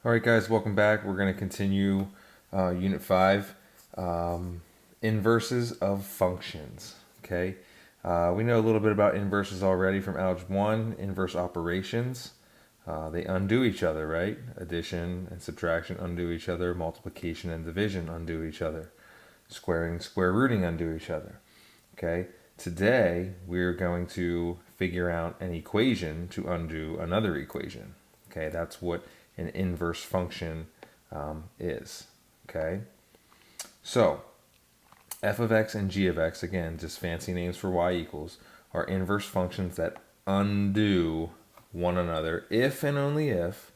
All right, guys, welcome back. We're going to continue Unit 5, inverses of functions. Okay, we know a little bit about inverses already from Alg 1, inverse operations. They undo each other, right? Addition and subtraction undo each other, multiplication and division undo each other, squaring, square rooting undo each other. Okay, today we're going to figure out an equation to undo another equation. Okay, that's what an inverse function is. Okay, so f of x and g of x, again, just fancy names for y equals, are inverse functions that undo one another if and only if,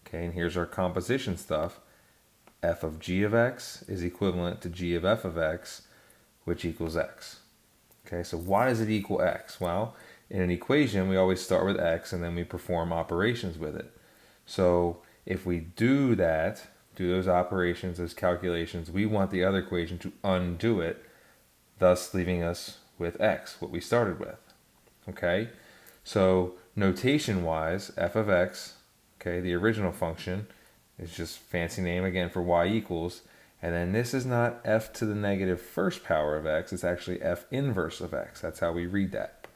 okay, and here's our composition stuff, f of g of x is equivalent to g of f of x, which equals x. Okay, so why does it equal x? Well, in an equation, we always start with x and then we perform operations with it. So if we do that, do those operations, those calculations, we want the other equation to undo it, thus leaving us with x, what we started with. Okay, so notation wise, f of x, okay, the original function, is just fancy name again for y equals, and then this is not f to the negative first power of x, it's actually f inverse of x. That's how we read that.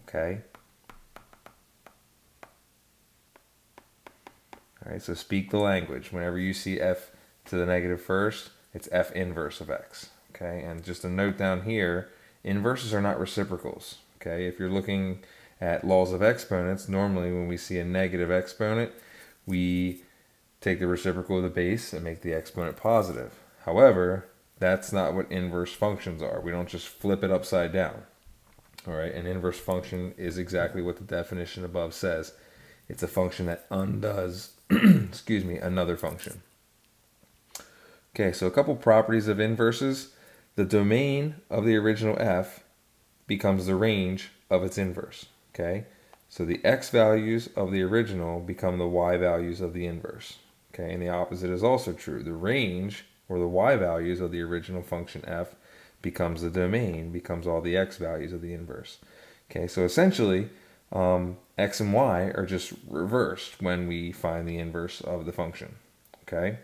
Okay? All right, so speak the language. Whenever you see f to the negative first, it's f inverse of x. Okay, and just a note down here, inverses are not reciprocals. Okay, if you're looking at laws of exponents, normally when we see a negative exponent, we take the reciprocal of the base and make the exponent positive. However, that's not what inverse functions are. We don't just flip it upside down. All right, an inverse function is exactly what the definition above says. It's a function that undoes, excuse me, another function. Okay, so a couple properties of inverses. The domain of the original f becomes the range of its inverse. Okay, so the x values of the original become the y values of the inverse. Okay, and the opposite is also true. The range, or the y values of the original function f, becomes the domain, becomes all the x values of the inverse. Okay, so essentially, x and y are just reversed when we find the inverse of the function. Okay,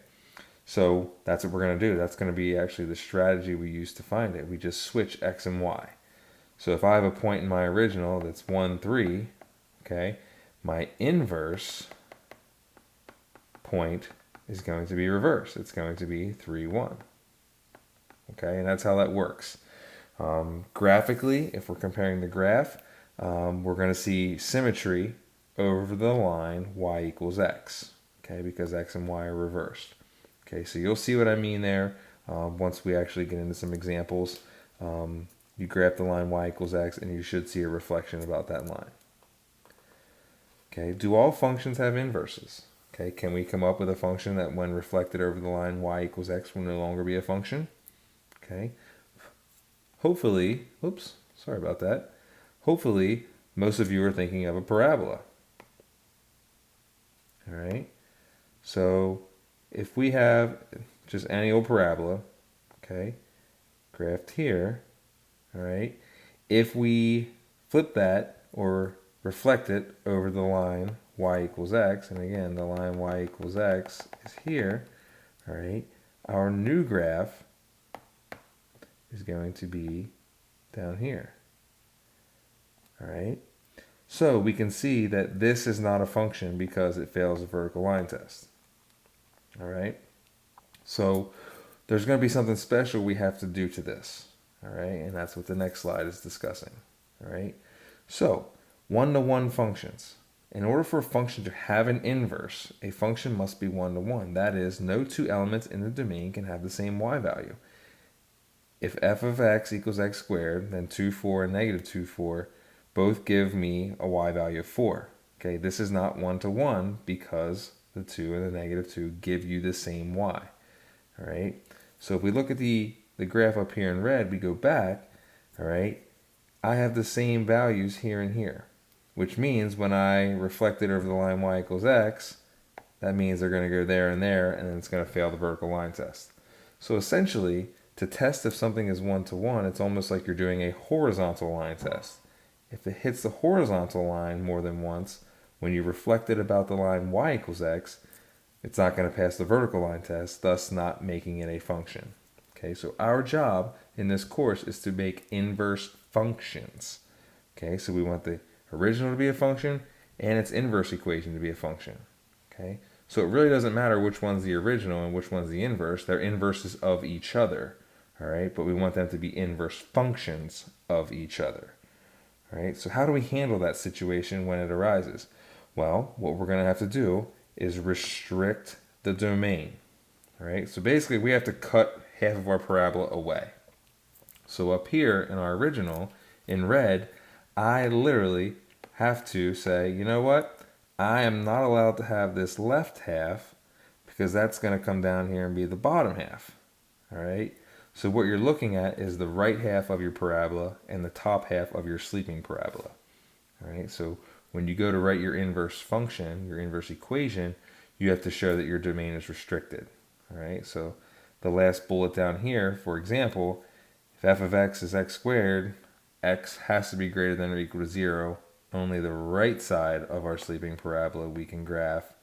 so that's what we're going to do. That's going to be actually the strategy we use to find it. We just switch x and y. So if I have a point in my original that's 1, 3, okay, my inverse point is going to be reversed. It's going to be 3, 1. Okay, and that's how that works. Graphically, if we're comparing the graph, we're going to see symmetry over the line y equals x, okay, because x and y are reversed. Okay, so you'll see what I mean there once we actually get into some examples. You graph the line y equals x, and you should see a reflection about that line. Okay, do all functions have inverses? Okay, can we come up with a function that when reflected over the line y equals x will no longer be a function? Okay, hopefully, oops, sorry about that. Hopefully, most of you are thinking of a parabola. All right, so if we have just any old parabola, okay, graphed here, all right, if we flip that or reflect it over the line y equals x, and again, the line y equals x is here, all right, our new graph is going to be down here. All right, so we can see that this is not a function because it fails a vertical line test. All right, so there's going to be something special we have to do to this. All right, and that's what the next slide is discussing. All right, so one-to-one functions. In order for a function to have an inverse, a function must be one-to-one. That is, no two elements in the domain can have the same y value. If f of x equals x squared, then 2, 4, and negative 2, 4 both give me a y value of 4. Okay, this is not one-to-one because the 2 and the negative 2 give you the same y. All right, so if we look at the graph up here in red, we go back, all right, I have the same values here and here, which means when I reflect it over the line y equals x, that means they're going to go there, and then it's going to fail the vertical line test. So essentially, to test if something is one-to-one, it's almost like you're doing a horizontal line test. If it hits the horizontal line more than once, when you reflect it about the line y equals x, it's not going to pass the vertical line test, thus not making it a function. Okay, so our job in this course is to make inverse functions. Okay, so we want the original to be a function and its inverse equation to be a function. Okay, so it really doesn't matter which one's the original and which one's the inverse. They're inverses of each other. All right, but we want them to be inverse functions of each other. All right, so how do we handle that situation when it arises? Well, what we're going to have to do is restrict the domain. All right, so basically we have to cut half of our parabola away. So up here in our original, in red, I literally have to say, you know what? I am not allowed to have this left half because that's going to come down here and be the bottom half. All right, so what you're looking at is the right half of your parabola and the top half of your sleeping parabola. All right, so when you go to write your inverse function, your inverse equation, you have to show that your domain is restricted. All right, so the last bullet down here, for example, if f of x is x squared, x has to be greater than or equal to 0. Only the right side of our sleeping parabola we can graph.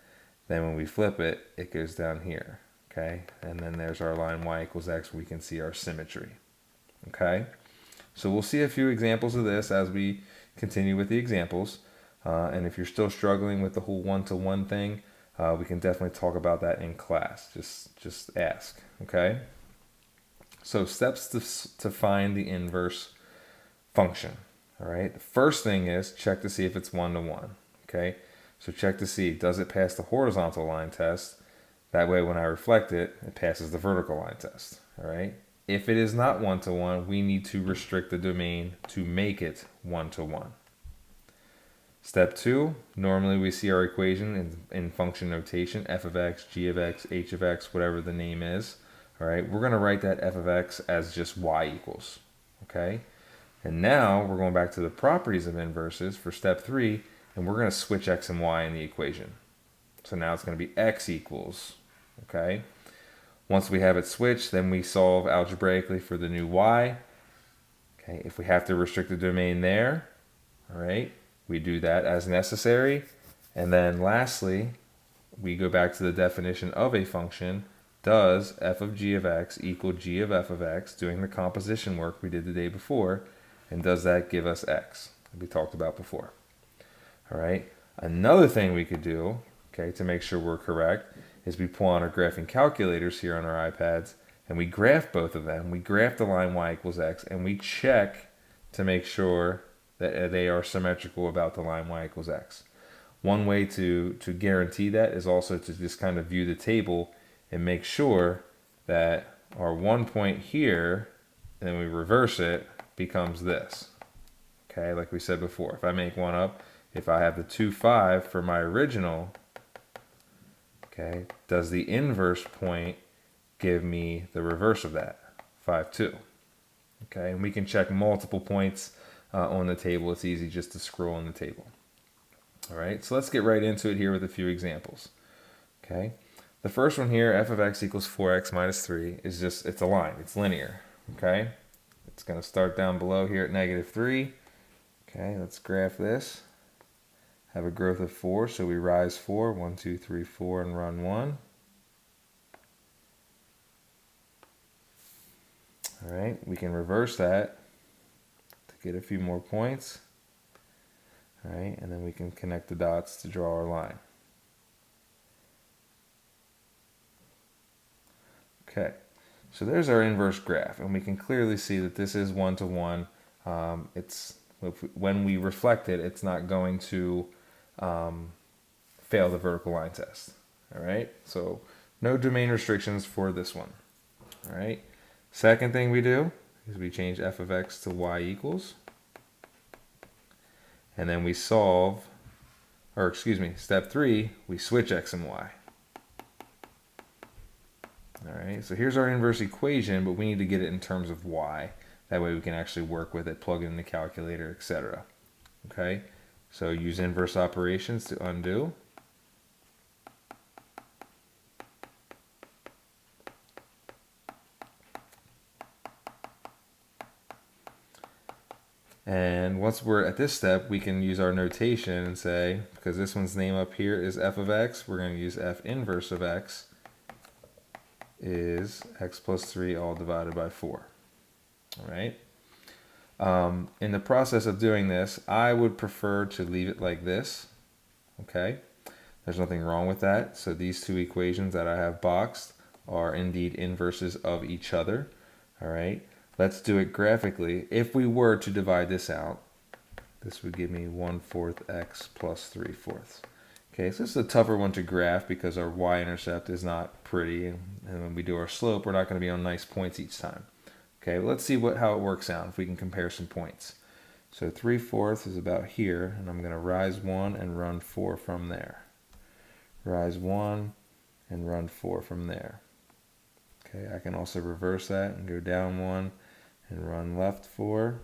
Then when we flip it, it goes down here. Okay, and then there's our line y equals x. We can see our symmetry. Okay, so we'll see a few examples of this as we continue with the examples. And if you're still struggling with the whole one-to-one thing, we can definitely talk about that in class. Just ask. Okay. So steps to find the inverse function. All right. The first thing is check to see if it's one-to-one. Okay. So check to see, does it pass the horizontal line test? That way when I reflect it, it passes the vertical line test. All right. If it is not one-to-one, we need to restrict the domain to make it one-to-one. Step 2, normally we see our equation in function notation, f of x, g of x, h of x, whatever the name is. All right, we're going to write that f of x as just y equals. Okay, and now we're going back to the properties of inverses for step 3, and we're going to switch x and y in the equation. So now it's going to be x equals. Okay, once we have it switched, then we solve algebraically for the new y. Okay, if we have to restrict the domain there, all right, we do that as necessary. And then lastly, we go back to the definition of a function. Does f of g of x equal g of f of x, doing the composition work we did the day before, and does that give us x? We talked about before. All right. Another thing we could do, okay, to make sure we're correct, is we pull on our graphing calculators here on our iPads, and we graph both of them. We graph the line y equals x, and we check to make sure that they are symmetrical about the line y equals x. One way to guarantee that is also to just kind of view the table and make sure that our 1 point here, and then we reverse it, becomes this. Okay, like we said before, if I make one up, if I have the 2, 5 for my original, okay, does the inverse point give me the reverse of that? 5, 2. Okay, and we can check multiple points on the table. It's easy just to scroll on the table. All right, so let's get right into it here with a few examples. Okay, the first one here, f of x equals 4x minus 3, is just, it's a line, it's linear. Okay, it's going to start down below here at -3. Okay, let's graph this. Have a growth of 4, so we rise 4, 1, 2, 3, 4, and run 1. All right, we can reverse that to get a few more points. All right, and then we can connect the dots to draw our line. Okay, so there's our inverse graph, and we can clearly see that this is one-to-one. When we reflect it, it's not going to fail the vertical line test. All right, so no domain restrictions for this one. All right, second thing we do is we change f of x to y equals. And then we solve, or excuse me, step 3, we switch x and y. All right, so here's our inverse equation, but we need to get it in terms of y. That way we can actually work with it, plug it in the calculator, etc. Okay, so use inverse operations to undo. And once we're at this step, we can use our notation and say, because this one's name up here is f of x, we're going to use f inverse of x is x plus 3 all divided by 4. All right. In the process of doing this, I would prefer to leave it like this. Okay. There's nothing wrong with that. So these two equations that I have boxed are indeed inverses of each other. All right. Let's do it graphically. If we were to divide this out, this would give me 1/4 x plus 3/4. Okay, so this is a tougher one to graph because our y-intercept is not pretty, and when we do our slope, we're not going to be on nice points each time. Okay, well, let's see how it works out if we can compare some points. So 3/4 is about here, and I'm going to rise 1 and run 4 from there. Rise 1 and run 4 from there. Okay, I can also reverse that and go down 1 and run left 4.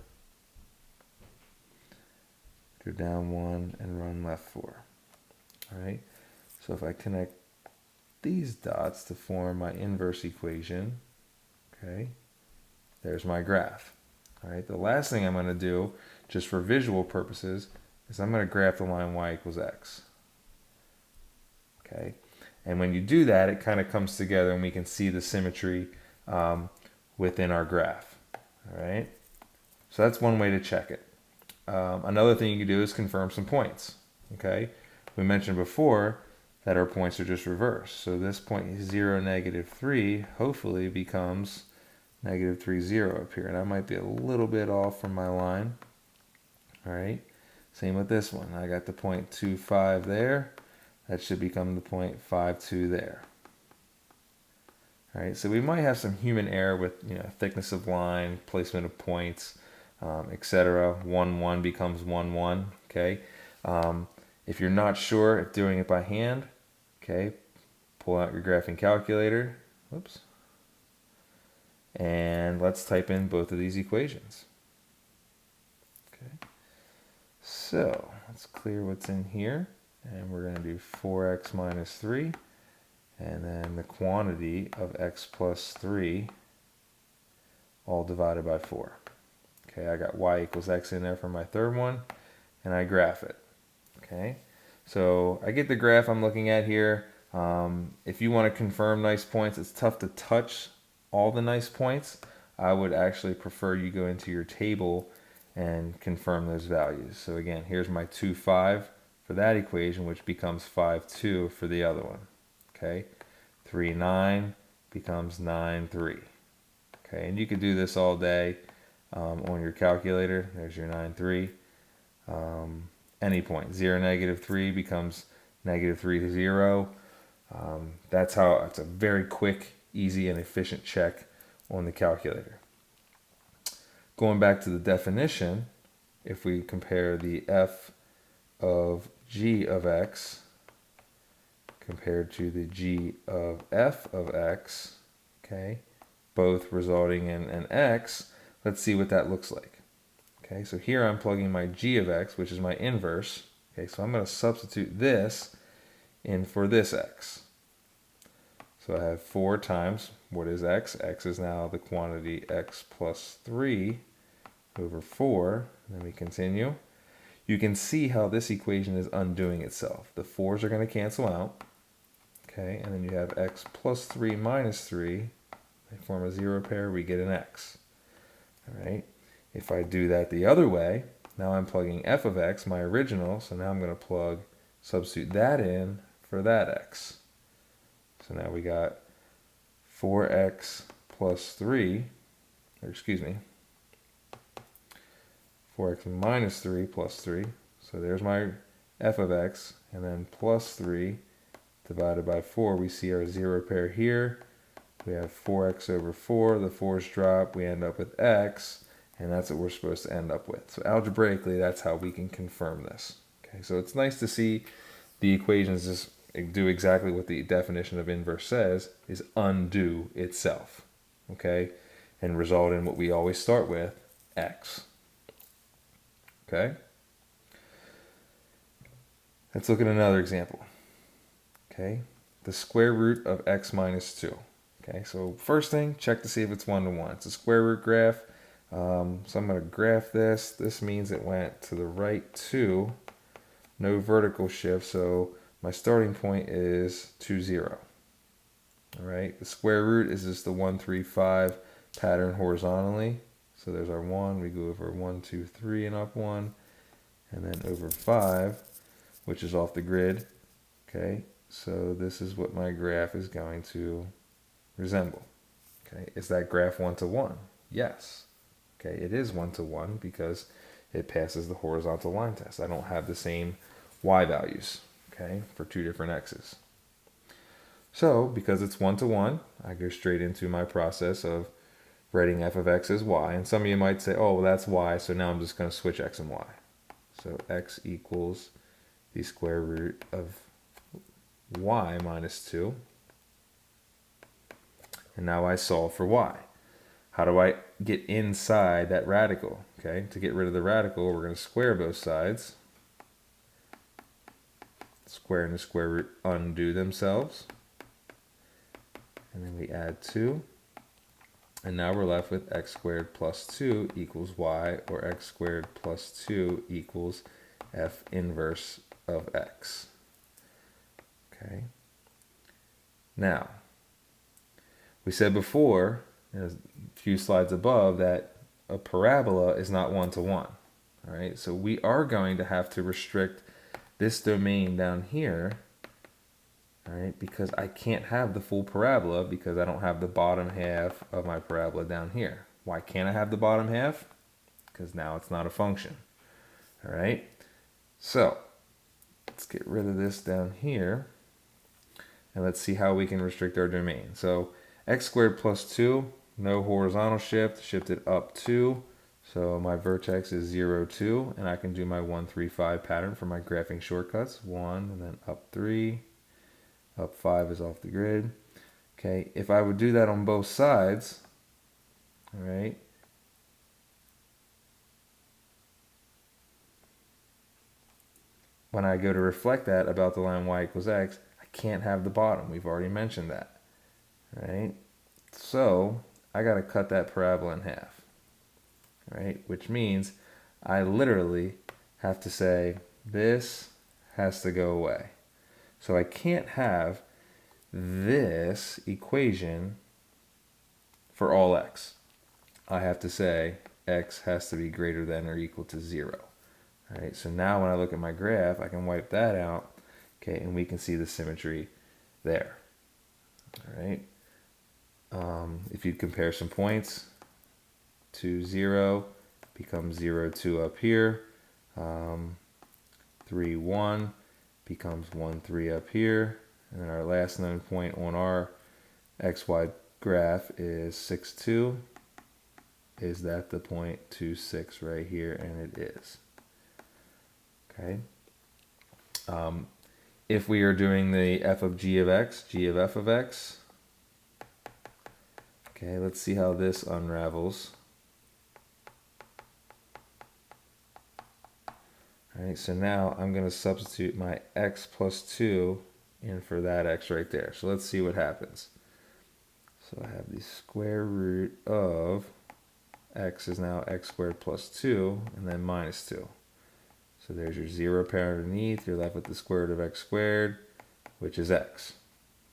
Go down 1 and run left 4. All right, so if I connect these dots to form my inverse equation, okay, there's my graph. All right, the last thing I'm going to do, just for visual purposes, is I'm going to graph the line y equals x. Okay, and when you do that, it kind of comes together and we can see the symmetry within our graph. All right, so that's one way to check it. Another thing you can do is confirm some points. Okay, we mentioned before that our points are just reversed. So this point 0, -3 hopefully becomes -3, 0 up here. And I might be a little bit off from my line. All right, same with this one. I got the point 2,5 there. That should become the point 5,2 there. All right, so we might have some human error with thickness of line, placement of points, etc. 1, 1 becomes 1, 1. Okay. If you're not sure if doing it by hand, okay, pull out your graphing calculator. Whoops. And let's type in both of these equations. Okay. So let's clear what's in here. And we're going to do 4x minus 3. And then the quantity of x plus 3 all divided by 4. Okay, I got y equals x in there for my third one. And I graph it. Okay, so I get the graph I'm looking at here. If you want to confirm nice points, it's tough to touch all the nice points. I would actually prefer you go into your table and confirm those values. So again, here's my 2,5 for that equation, which becomes 5,2 for the other one. Okay, 3,9 becomes 9,3. Okay, and you could do this all day on your calculator. There's your 9,3. Any point. 0, -3 becomes -3 to 0. That's a very quick, easy, and efficient check on the calculator. Going back to the definition, if we compare the f of g of x compared to the g of f of x, okay, both resulting in an x, let's see what that looks like. Okay, so here I'm plugging my g of x, which is my inverse. Okay, so I'm going to substitute this in for this x. So I have 4 times, what is x? X is now the quantity x plus 3 over 4. And then we continue. You can see how this equation is undoing itself. The 4's are going to cancel out. Okay, and then you have x plus 3 minus 3. They form a 0 pair, we get an x. All right. If I do that the other way, now I'm plugging f of x, my original, so now I'm going to substitute that in for that x. So now we got 4x plus 3, or excuse me, 4x minus 3 plus 3. So there's my f of x, and then plus 3 divided by 4. We see our 0 pair here. We have 4x over 4. The 4's drop. We end up with x. And that's what we're supposed to end up with. So algebraically, that's how we can confirm this. Okay, so it's nice to see the equations just do exactly what the definition of inverse says, is undo itself. Okay, and result in what we always start with, x. Okay, let's look at another example. Okay, the square root of x minus 2. Okay, so first thing, check to see if it's 1 to 1. It's a square root graph. So I'm going to graph this. This means it went to the right 2, no vertical shift, so my starting point is 2, 0. All right, the square root is just the 1, 3, 5 pattern horizontally. So there's our 1. We go over 1, 2, 3 and up 1, and then over 5, which is off the grid. Okay, so this is what my graph is going to resemble. Okay, is that graph 1 to 1? Yes. Okay, it is 1 to 1 because it passes the horizontal line test. I don't have the same y values, okay, for two different x's. So, because it's 1 to 1, I go straight into my process of writing f of x as y. And some of you might say, oh, well, that's y, so now I'm just going to switch x and y. So x equals the square root of y minus 2. And now I solve for y. How do I get inside that radical? Okay, to get rid of the radical, we're going to square both sides. Square and the square root undo themselves. And then we add 2. And now we're left with x squared plus 2 equals y, or x squared plus 2 equals f inverse of x. Okay. Now, we said before, a few slides above, that a parabola is not 1 to 1. All right, so we are going to have to restrict this domain down here, all right, because I can't have the full parabola because I don't have the bottom half of my parabola down here. Why can't I have the bottom half? Because now it's not a function. All right, so let's get rid of this down here, and let's see how we can restrict our domain. So x squared plus 2, no horizontal shift, shifted up 2. So my vertex is 0, 2, and I can do my 1, 3, 5 pattern for my graphing shortcuts. 1, and then up 3, up 5 is off the grid. Okay, if I would do that on both sides, all right, when I go to reflect that about the line y equals x, I can't have the bottom. We've already mentioned that, right? So I got to cut that parabola in half, right? Which means I literally have to say this has to go away. So I can't have this equation for all x. I have to say x has to be greater than or equal to 0. All right, so now when I look at my graph, I can wipe that out, okay, and we can see the symmetry there. All right. If you compare some points, 2, 0 becomes 0, 2 up here. 3, 1 becomes 1, 3 up here. And then our last known point on our xy graph is 6, 2. Is that the point 2, 6 right here? And it is. Okay. If we are doing the f of g of x, g of f of x, okay, let's see how this unravels. All right, so now I'm going to substitute my x plus 2 in for that x right there. So let's see what happens. So I have the square root of x is now x squared plus 2, and then minus 2. So there's your 0 pair underneath. You're left with the square root of x squared, which is x,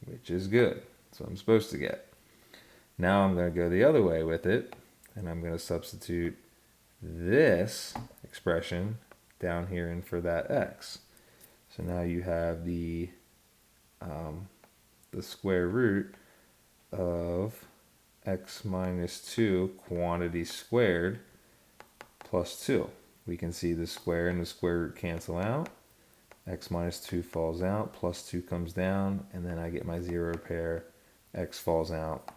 which is good. That's what I'm supposed to get. Now I'm going to go the other way with it, and I'm going to substitute this expression down here in for that x. So now you have the square root of x minus 2 quantity squared plus 2. We can see the square and the square root cancel out. X minus 2 falls out, plus 2 comes down, and then I get my 0 pair. X falls out.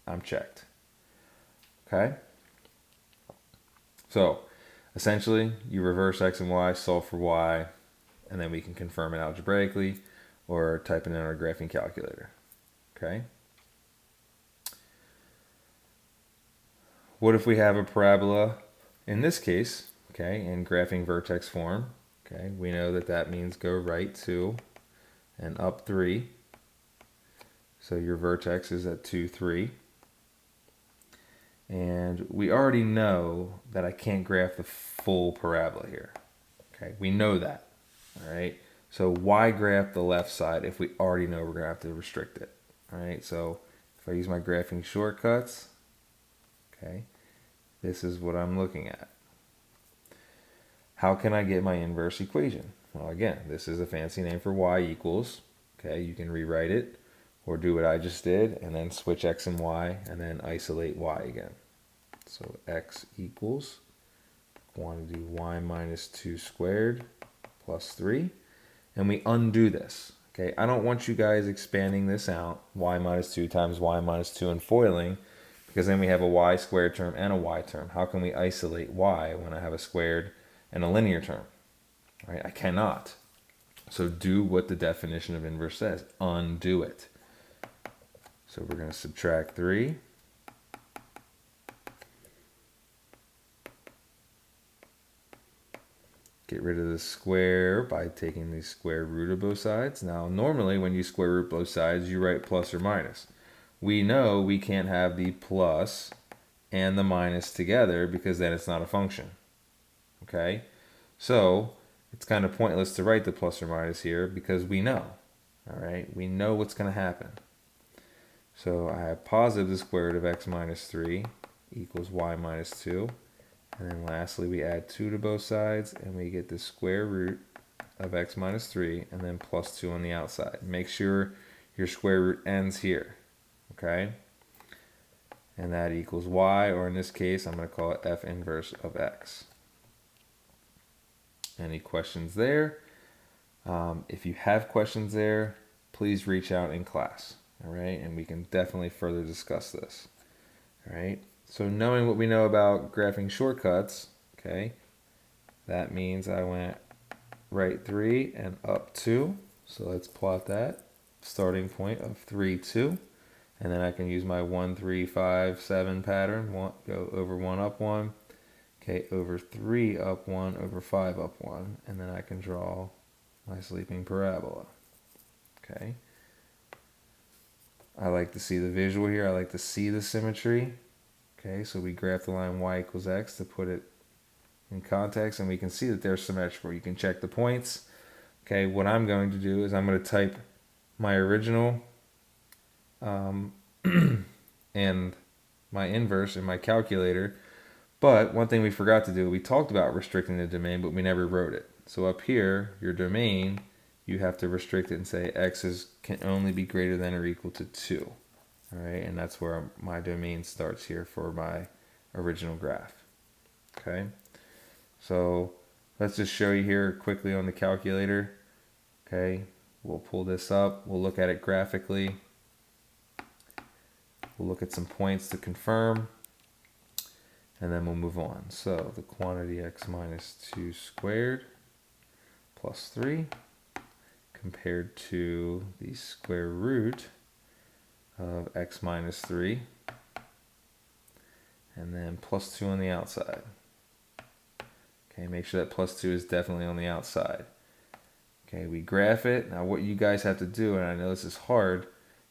I'm checked. Okay? So, essentially, you reverse x and y, solve for y, and then we can confirm it algebraically or type it in our graphing calculator. Okay? What if we have a parabola, in this case, okay, in graphing vertex form? Okay, we know that that means go right 2 and up 3. So your vertex is at 2, 3. And we already know that I can't graph the full parabola here. Okay, we know that. All right. So why graph the left side if we already know we're going to have to restrict it? All right. So if I use my graphing shortcuts, okay, this is what I'm looking at. How can I get my inverse equation? Well, again, this is a fancy name for y equals. Okay, you can rewrite it or do what I just did and then switch x and y and then isolate y again. So x equals quantity y minus 2 squared plus 3. And we undo this. Okay, I don't want you guys expanding this out, y minus 2 times y minus 2 and foiling, because then we have a y squared term and a y term. How can we isolate y when I have a squared and a linear term? Right? I cannot. So do what the definition of inverse says. Undo it. So we're going to subtract 3. Get rid of the square by taking the square root of both sides. Now, normally when you square root both sides, you write plus or minus. We know we can't have the plus and the minus together because then it's not a function. Okay? So, it's kind of pointless to write the plus or minus here because we know. All right? We know what's going to happen. So, I have positive the square root of x minus 3 equals y minus 2. And then lastly, we add 2 to both sides, and we get the square root of x minus 3, and then plus 2 on the outside. Make sure your square root ends here, okay? And that equals y, or in this case, I'm going to call it f inverse of x. Any questions there? If you have questions there, please reach out in class, all right? And we can definitely further discuss this, all right? So knowing what we know about graphing shortcuts, okay, that means I went right 3 and up 2. So let's plot that. Starting point of 3, 2. And then I can use my 1, 3, 5, 7 pattern. Go over 1, up 1. Okay, over 3, up 1, over 5, up 1. And then I can draw my sleeping parabola. Okay. I like to see the visual here. I like to see the symmetry. Okay, so we graph the line y equals x to put it in context, and we can see that they're symmetrical. You can check the points. Okay, what I'm going to do is I'm going to type my original and my inverse in my calculator. But one thing we forgot to do, we talked about restricting the domain, but we never wrote it. So up here, your domain, you have to restrict it and say can only be greater than or equal to 2. All right, and that's where my domain starts here for my original graph. Okay, so let's just show you here quickly on the calculator. Okay, we'll pull this up. We'll look at it graphically. We'll look at some points to confirm, and then we'll move on. So the quantity x minus 2 squared plus 3 compared to the square root of x minus 3, and then plus 2 on the outside. Okay, make sure that plus 2 is definitely on the outside. Okay, we graph it. Now what you guys have to do, and I know this is hard,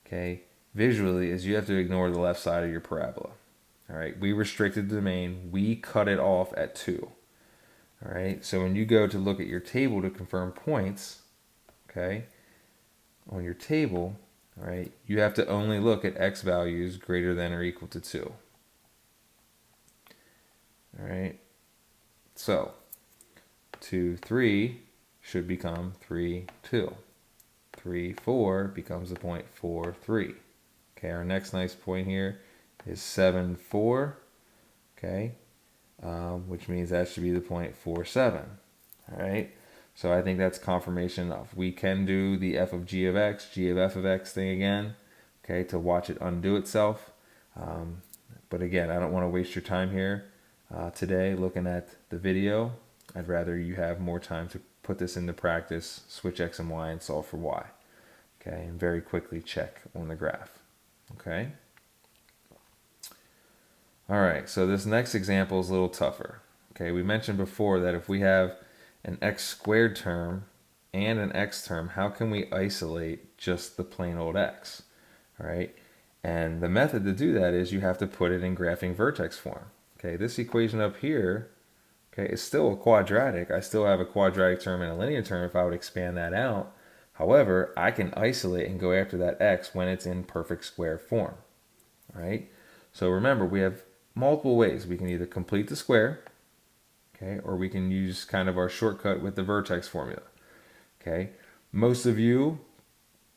okay, visually, is you have to ignore the left side of your parabola. All right, we restricted the domain. We cut it off at 2. All right, so when you go to look at your table to confirm points, okay, on your table, all right, you have to only look at x values greater than or equal to 2. All right, so 2, 3 should become 3, 2. 3, 4 becomes the point 4, 3. Okay, our next nice point here is 7, 4. Okay, which means that should be the point 4, 7. All right. So I think that's confirmation of we can do the f of g of x, g of f of x thing again, okay, to watch it undo itself. But again, I don't want to waste your time here today looking at the video. I'd rather you have more time to put this into practice, switch x and y and solve for y. Okay, and very quickly check on the graph. Okay. All right, so this next example is a little tougher. Okay, we mentioned before that if we have an x squared term and an x term, how can we isolate just the plain old x? All right, And the method to do that is you have to put it in graphing vertex form. Okay, this equation up here, okay, is still a quadratic. I still have a quadratic term and a linear term if I would expand that out. However, I can isolate and go after that x when it's in perfect square form. All right? So remember, we have multiple ways. We can either complete the square, okay, or we can use kind of our shortcut with the vertex formula. Okay, most of you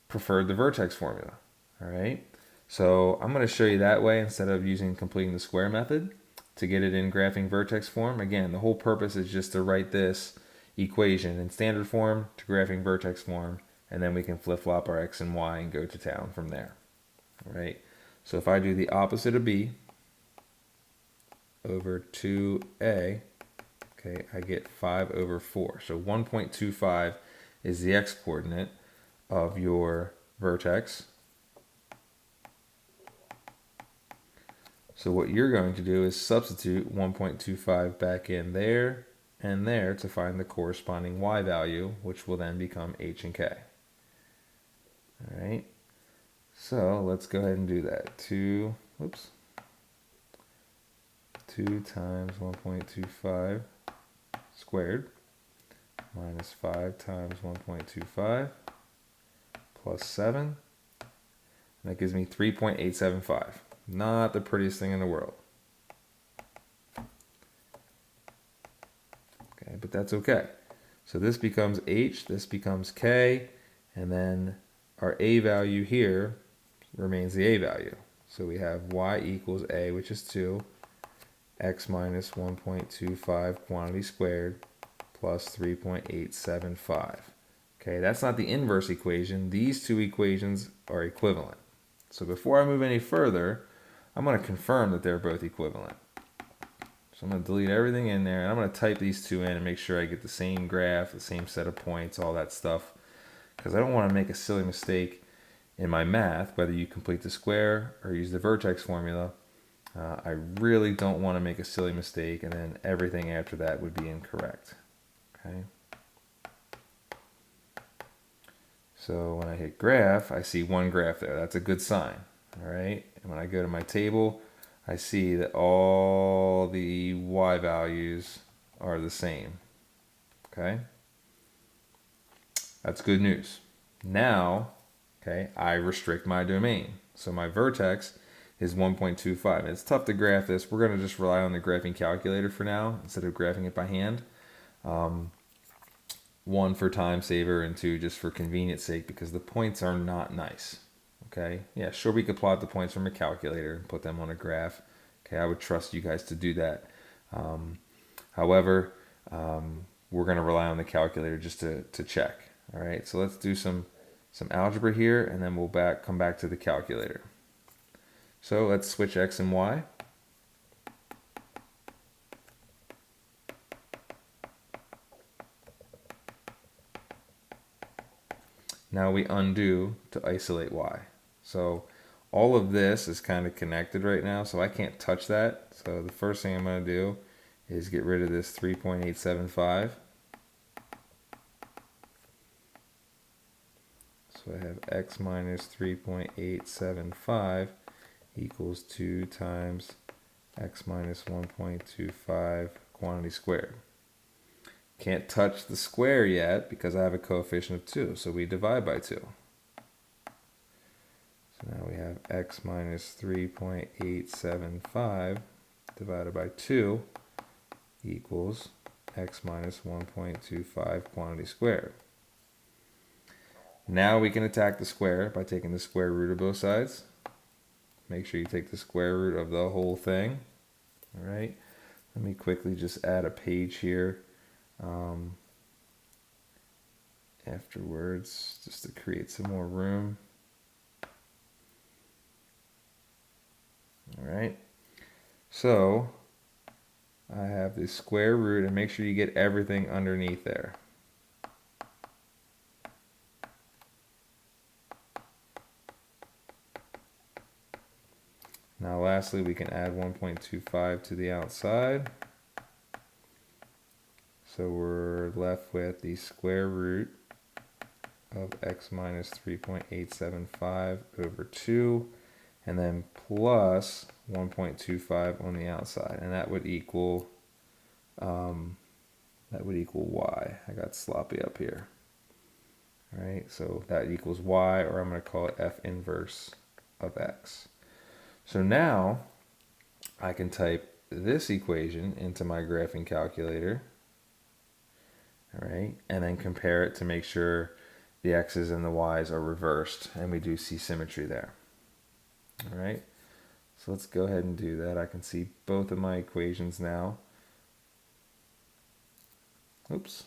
preferred the vertex formula. All right, so I'm going to show you that way instead of using completing the square method to get it in graphing vertex form. Again, the whole purpose is just to write this equation in standard form to graphing vertex form, and then we can flip-flop our x and y and go to town from there. All right, so if I do the opposite of b over 2a, okay, I get 5 over 4. So 1.25 is the x-coordinate of your vertex. So what you're going to do is substitute 1.25 back in there and there to find the corresponding y value, which will then become h and k. All right, so let's go ahead and do that. 2 times 1.25 squared minus 5 times 1.25 plus 7. And that gives me 3.875. Not the prettiest thing in the world. Okay, but that's okay. So this becomes h, this becomes k, and then our a value here remains the a value. So we have y equals a, which is 2, x minus 1.25 quantity squared plus 3.875. Okay, that's not the inverse equation. These two equations are equivalent. So before I move any further, I'm going to confirm that they're both equivalent. So I'm going to delete everything in there, and I'm going to type these two in and make sure I get the same graph, the same set of points, all that stuff, because I don't want to make a silly mistake in my math, whether you complete the square or use the vertex formula. I really don't want to make a silly mistake, and then everything after that would be incorrect. Okay. So when I hit graph, I see one graph there. That's a good sign. All right. And when I go to my table, I see that all the y values are the same. Okay. That's good news. Now, okay, I restrict my domain. So my vertex is 1.25. It's tough to graph this. We're going to just rely on the graphing calculator for now instead of graphing it by hand. 1 for time saver and 2 just for convenience sake because the points are not nice. Okay, yeah, sure, we could plot the points from a calculator and put them on a graph. Okay, I would trust you guys to do that. However, we're going to rely on the calculator just to check. All right, so let's do some algebra here, and then we'll come back to the calculator. So let's switch x and y. Now we undo to isolate y. So all of this is kind of connected right now, so I can't touch that. So the first thing I'm going to do is get rid of this 3.875. So I have x minus 3.875 equals 2 times x minus 1.25 quantity squared. Can't touch the square yet because I have a coefficient of 2, so we divide by 2. So now we have x minus 3.875 divided by 2 equals x minus 1.25 quantity squared. Now we can attack the square by taking the square root of both sides. Make sure you take the square root of the whole thing. All right. Let me quickly just add a page here afterwards just to create some more room. All right. So I have the square root, and make sure you get everything underneath there. Now lastly, we can add 1.25 to the outside. So we're left with the square root of x minus 3.875 over 2. and then plus 1.25 on the outside, and that would equal y. I got sloppy up here. All right, so that equals y, or I'm going to call it f inverse of x. So now I can type this equation into my graphing calculator, all right, and then compare it to make sure the x's and the y's are reversed, and we do see symmetry there. All right, so let's go ahead and do that. I can see both of my equations now. Oops.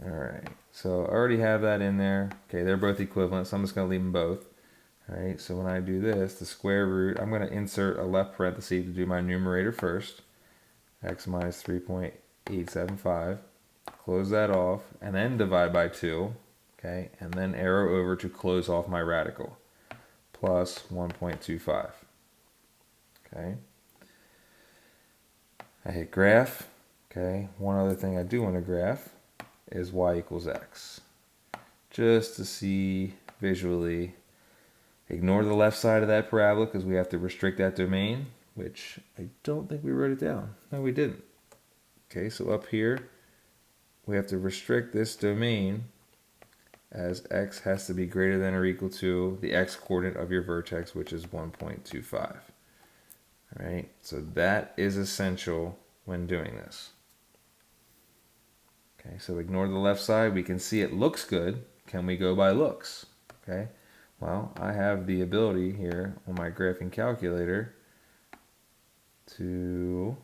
All right, so I already have that in there. Okay, they're both equivalent, so I'm just going to leave them both. All right, so when I do this, the square root, I'm going to insert a left parenthesis to do my numerator first. X minus 3.875. Close that off, and then divide by 2. Okay, and then arrow over to close off my radical. Plus 1.25. Okay. I hit graph. Okay, one other thing I do want to graph is y equals x. Just to see visually, ignore the left side of that parabola because we have to restrict that domain, which I don't think we wrote it down. No, we didn't. Okay, so up here, we have to restrict this domain as x has to be greater than or equal to the x coordinate of your vertex, which is 1.25. All right, so that is essential when doing this. Okay, so ignore the left side. We can see it looks good. Can we go by looks? Okay, well, I have the ability here on my graphing calculator to,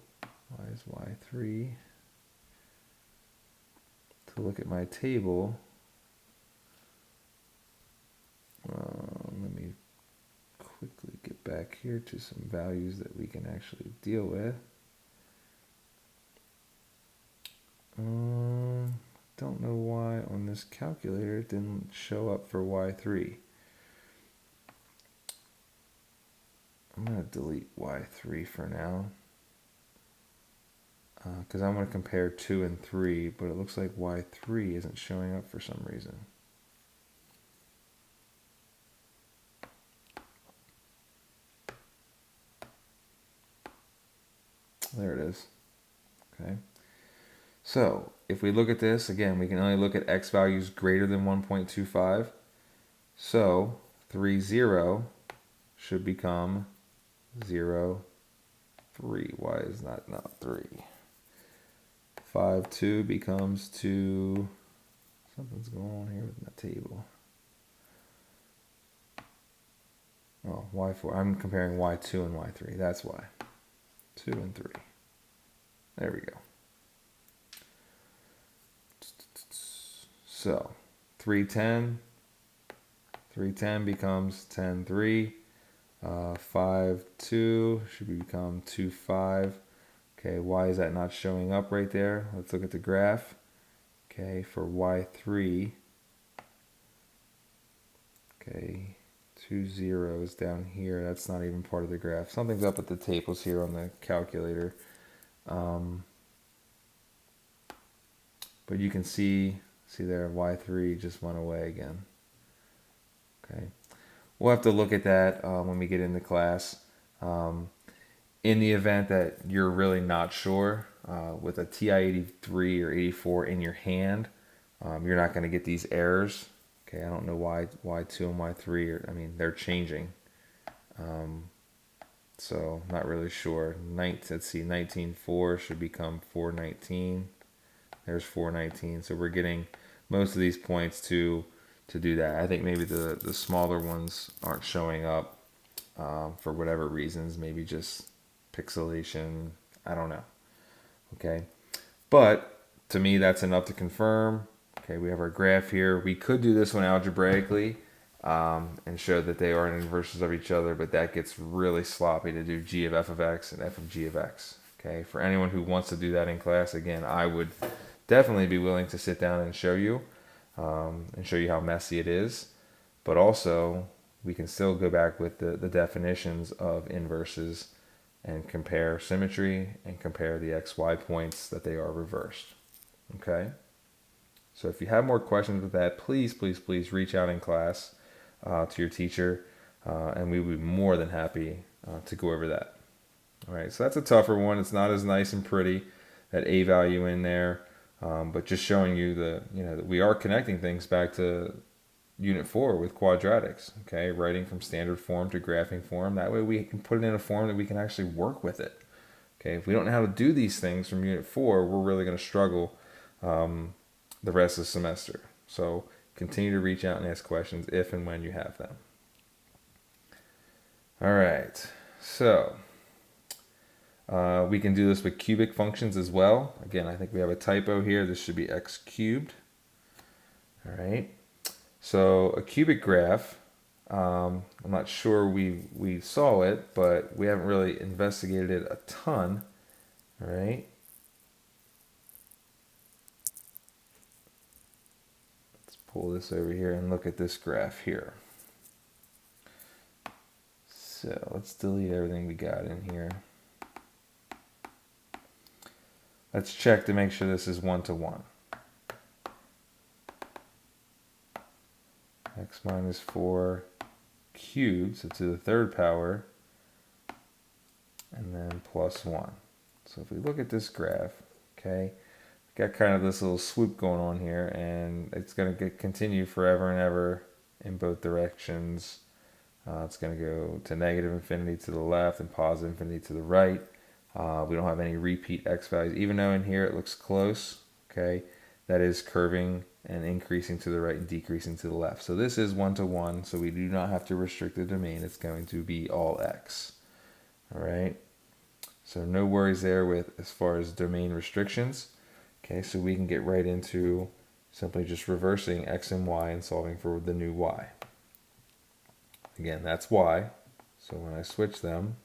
why is y3, to look at my table. Let me quickly get back here to some values that we can actually deal with. Don't know why on this calculator it didn't show up for y3. I'm going to delete y3 for now because I want to compare 2 and 3, but it looks like y3 isn't showing up for some reason. There it is. Okay. So if we look at this, again, we can only look at x values greater than 1.25. So 3, 0 should become 0, 3. Why is that not 3? 5, 2 becomes 2. Something's going on here with my table. Oh, y4. I'm comparing y2 and y3. That's why. 2 and 3. There we go. So 310 becomes 10, 3. 5, 2 should become 2, 5. Okay, why is that not showing up right there? Let's look at the graph. Okay, for y3. Okay, 2 zeros down here. That's not even part of the graph. Something's up with the tables here on the calculator. But you can see there, y3 just went away again. Okay, we'll have to look at that when we get into class. In the event that you're really not sure, with a TI-83 or 84 in your hand, you're not going to get these errors. Okay, I don't know why y2 and y3 are, I mean, they're changing. So not really sure. Let's see, 19.4 should become 419. There's 419. So we're getting most of these points to do that. I think maybe the smaller ones aren't showing up for whatever reasons. Maybe just pixelation. I don't know. Okay. But to me, that's enough to confirm. Okay, we have our graph here. We could do this one algebraically and show that they are inverses of each other, but that gets really sloppy to do g of f of x and f of g of x. Okay, for anyone who wants to do that in class, again, I would definitely be willing to sit down and show you how messy it is. But also, we can still go back with the definitions of inverses and compare symmetry and compare the xy points that they are reversed. Okay? So if you have more questions with that, please, please, please reach out in class to your teacher, and we would be more than happy to go over that. All right, so that's a tougher one. It's not as nice and pretty, that A value in there, but just showing you that we are connecting things back to Unit 4 with quadratics, okay? Writing from standard form to graphing form. That way we can put it in a form that we can actually work with it, okay? If we don't know how to do these things from Unit 4, we're really going to struggle the rest of the semester. So continue to reach out and ask questions if and when you have them. All right, so we can do this with cubic functions as well. Again, I think we have a typo here. This should be x cubed. All right. So a cubic graph, I'm not sure we saw it, but we haven't really investigated it a ton. All right. Let's pull this over here and look at this graph here. So let's delete everything we got in here. Let's check to make sure this is 1-to-1. X minus 4 cubed, so to the third power, and then plus 1. So if we look at this graph, okay, we've got kind of this little swoop going on here, and it's going to continue forever and ever in both directions. It's going to go to negative infinity to the left and positive infinity to the right. We don't have any repeat x values, even though in here it looks close, okay, that is curving and increasing to the right and decreasing to the left. So this is 1-to-1, so we do not have to restrict the domain. It's going to be all x. All right. So no worries there with as far as domain restrictions. Okay, so we can get right into simply just reversing x and y and solving for the new y. Again, that's y. So when I switch them,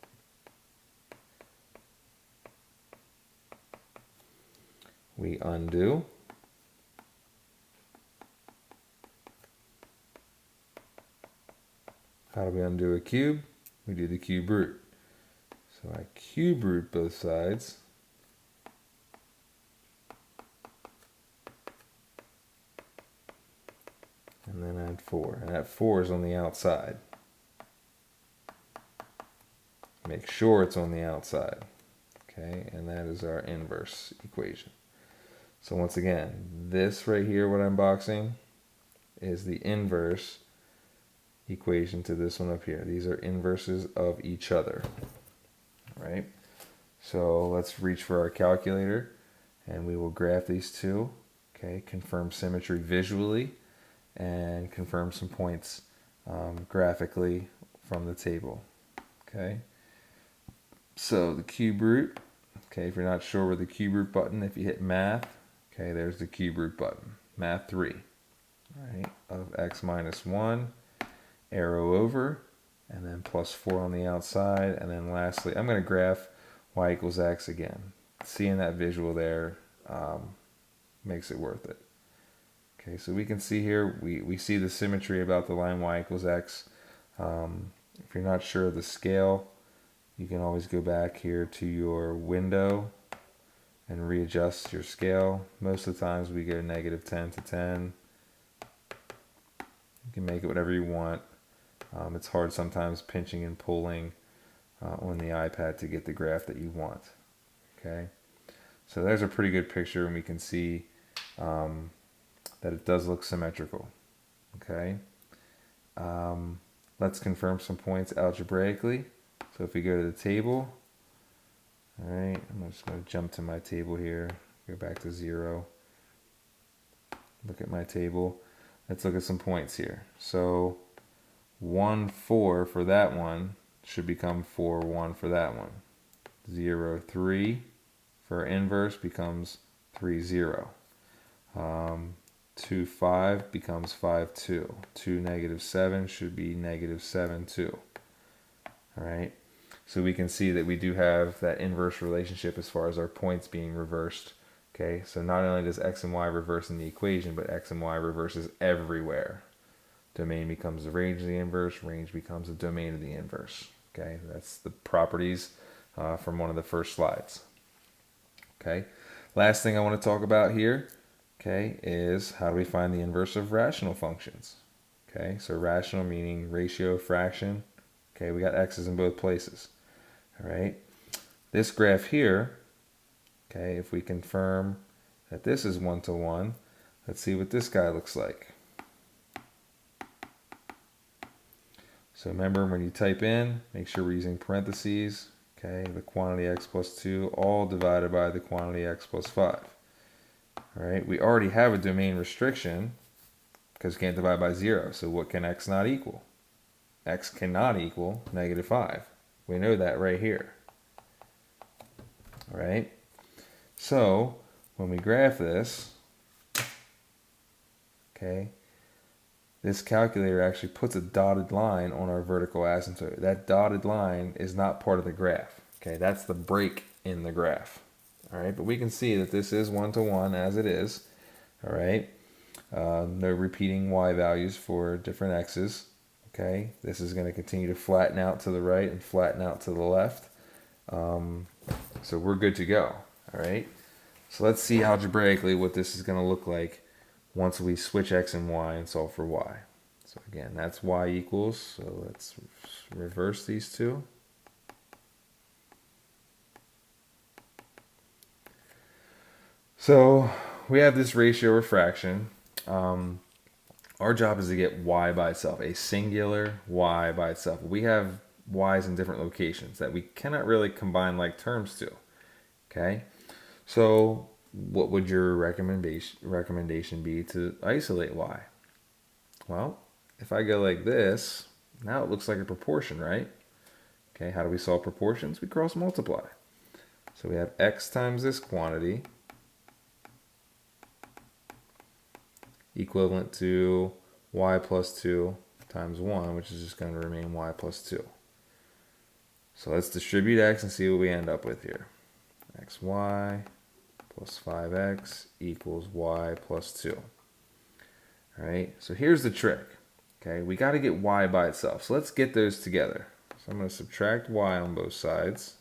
we undo. How do we undo a cube? We do the cube root. So I cube root both sides. And then add 4. And that 4 is on the outside. Make sure it's on the outside. Okay, and that is our inverse equation. So once again, this right here, what I'm boxing, is the inverse equation to this one up here. These are inverses of each other. All right. So let's reach for our calculator and we will graph these two. Okay, confirm symmetry visually and confirm some points graphically from the table. Okay. So the cube root, okay, if you're not sure where the cube root button, if you hit math, okay, there's the cube root button, math 3, all right, of x minus 1, arrow over, and then plus 4 on the outside, and then lastly, I'm going to graph y equals x again. Seeing that visual there makes it worth it. Okay, so we can see here, we see the symmetry about the line y equals x. If you're not sure of the scale, you can always go back here to your window and readjust your scale. Most of the times we go negative 10 to 10. You can make it whatever you want. It's hard sometimes pinching and pulling on the iPad to get the graph that you want. Okay, so there's a pretty good picture, and we can see that it does look symmetrical. Okay, let's confirm some points algebraically. So if we go to the table, all right, I'm just going to jump to my table here, go back to 0, look at my table. Let's look at some points here. So 1, 4 for that one should become 4, 1 for that one. 0, 3 for our inverse becomes 3, 0. 2, 5 becomes 5, 2. 2, negative 7 should be negative 7, 2. All right. So we can see that we do have that inverse relationship as far as our points being reversed. Okay, so not only does x and y reverse in the equation, but x and y reverses everywhere. Domain becomes the range of the inverse, range becomes the domain of the inverse. Okay, that's the properties from one of the first slides. Okay, last thing I want to talk about here okay, is how do we find the inverse of rational functions? Okay, so rational meaning ratio, fraction. Okay, we got x's in both places. All right, this graph here, okay, if we confirm that this is 1 to 1, let's see what this guy looks like. So remember, when you type in, make sure we're using parentheses. Okay, the quantity x plus 2, all divided by the quantity x plus 5. All right, we already have a domain restriction because we can't divide by 0. So what can x not equal? X cannot equal -5. We know that right here. All right, so when we graph this, okay, this calculator actually puts a dotted line on our vertical asymptote. That dotted line is not part of the graph. Okay, that's the break in the graph. All right, but we can see that this is 1 to 1 as it is. All right, no repeating y values for different x's. Okay, this is going to continue to flatten out to the right and flatten out to the left. So we're good to go. All right, so let's see algebraically what this is going to look like once we switch x and y and solve for y. So again, that's y equals, so let's reverse these two. So we have this ratio or fraction. Our job is to get y by itself, a singular y by itself. We have y's in different locations that we cannot really combine like terms to. Okay, so what would your recommendation be to isolate y? Well, if I go like this, now it looks like a proportion, right? Okay, how do we solve proportions? We cross multiply. So we have x times this quantity equivalent to y plus 2 times 1, which is just going to remain y plus 2. So let's distribute x and see what we end up with here. xy plus 5x equals y plus 2. All right, so here's the trick. Okay, we got to get y by itself. So let's get those together. So I'm going to subtract y on both sides.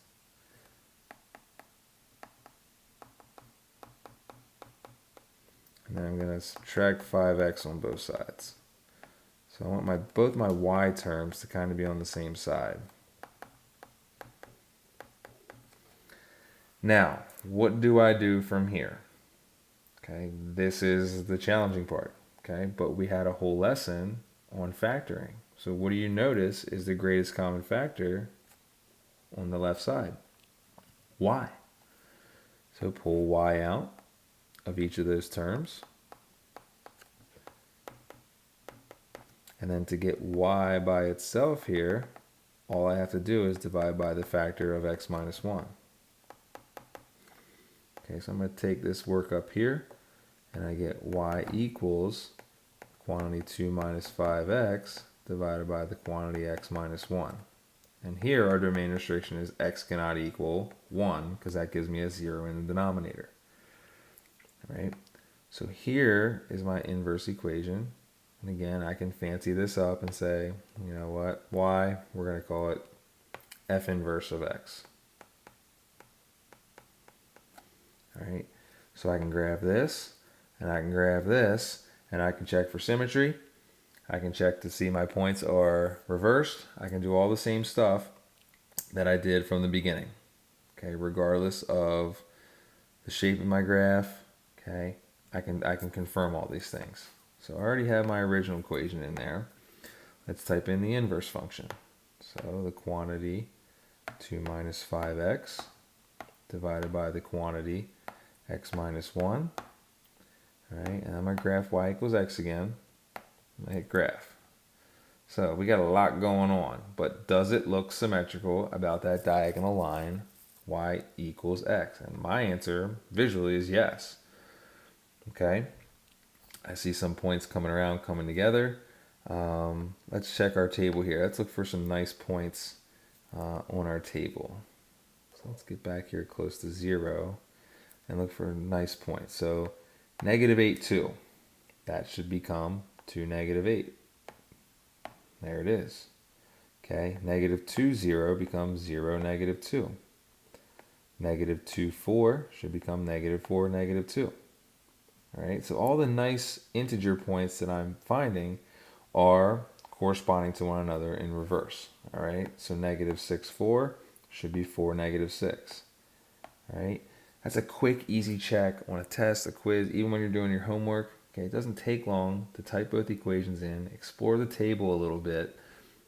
And then I'm going to subtract 5x on both sides. So I want both my y terms to kind of be on the same side. Now, what do I do from here? Okay, this is the challenging part. Okay, but we had a whole lesson on factoring. So what do you notice is the greatest common factor on the left side? Y. So pull y out of each of those terms. And then to get y by itself here, all I have to do is divide by the factor of x minus 1. Okay, so I'm going to take this work up here, and I get y equals quantity 2 minus 5x divided by the quantity x minus 1. And here our domain restriction is x cannot equal 1, because that gives me a 0 in the denominator. All right, so here is my inverse equation. And again, I can fancy this up and say, you know what, y, we're going to call it f inverse of x. All right, so I can grab this, and I can grab this, and I can check for symmetry. I can check to see my points are reversed. I can do all the same stuff that I did from the beginning. Okay, regardless of the shape of my graph, okay, I can confirm all these things. So I already have my original equation in there. Let's type in the inverse function. So the quantity 2 minus 5x divided by the quantity x minus 1. All right, and I'm going to graph y equals x again. I'm going to hit graph. So we got a lot going on, but does it look symmetrical about that diagonal line y equals x? And my answer visually is yes. Okay, I see some points coming around, coming together. Let's check our table here. Let's look for some nice points on our table. So let's get back here close to 0 and look for nice points. So -8, 2. That should become 2, -8. There it is. Okay, -2, 0 becomes 0, -2. -2, 4 should become -4, -2. All right, so all the nice integer points that I'm finding are corresponding to one another in reverse. All right, so negative 6, 4 should be 4, negative 6. All right, that's a quick, easy check on a test, a quiz, even when you're doing your homework. Okay, it doesn't take long to type both equations in, explore the table a little bit,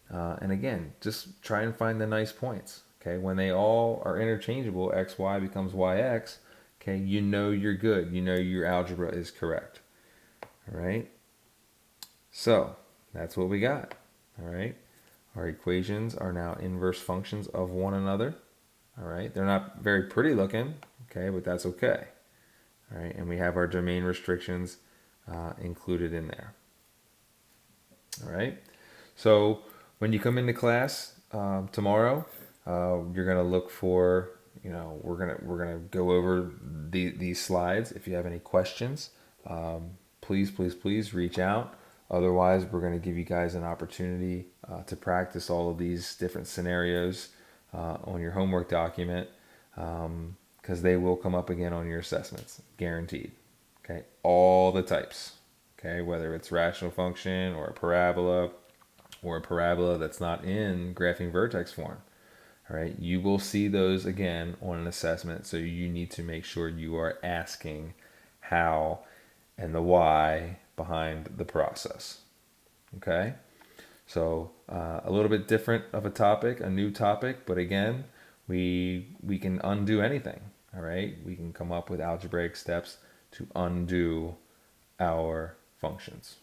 and again, just try and find the nice points. Okay, when they all are interchangeable, xy becomes yx. Okay, you know you're good. You know your algebra is correct. All right. So that's what we got. All right. Our equations are now inverse functions of one another. All right. They're not very pretty looking. Okay, but that's okay. All right. And we have our domain restrictions included in there. All right. So when you come into class tomorrow, you're gonna look for, we're gonna go over these slides. If you have any questions, please reach out. Otherwise, we're gonna give you guys an opportunity to practice all of these different scenarios on your homework document, because they will come up again on your assessments, guaranteed. Okay, all the types. Okay, whether it's rational function or a parabola that's not in graphing vertex form. All right, you will see those again on an assessment, so you need to make sure you are asking how and the why behind the process. Okay, so a little bit different of a topic, a new topic, but again, we can undo anything. All right, we can come up with algebraic steps to undo our functions.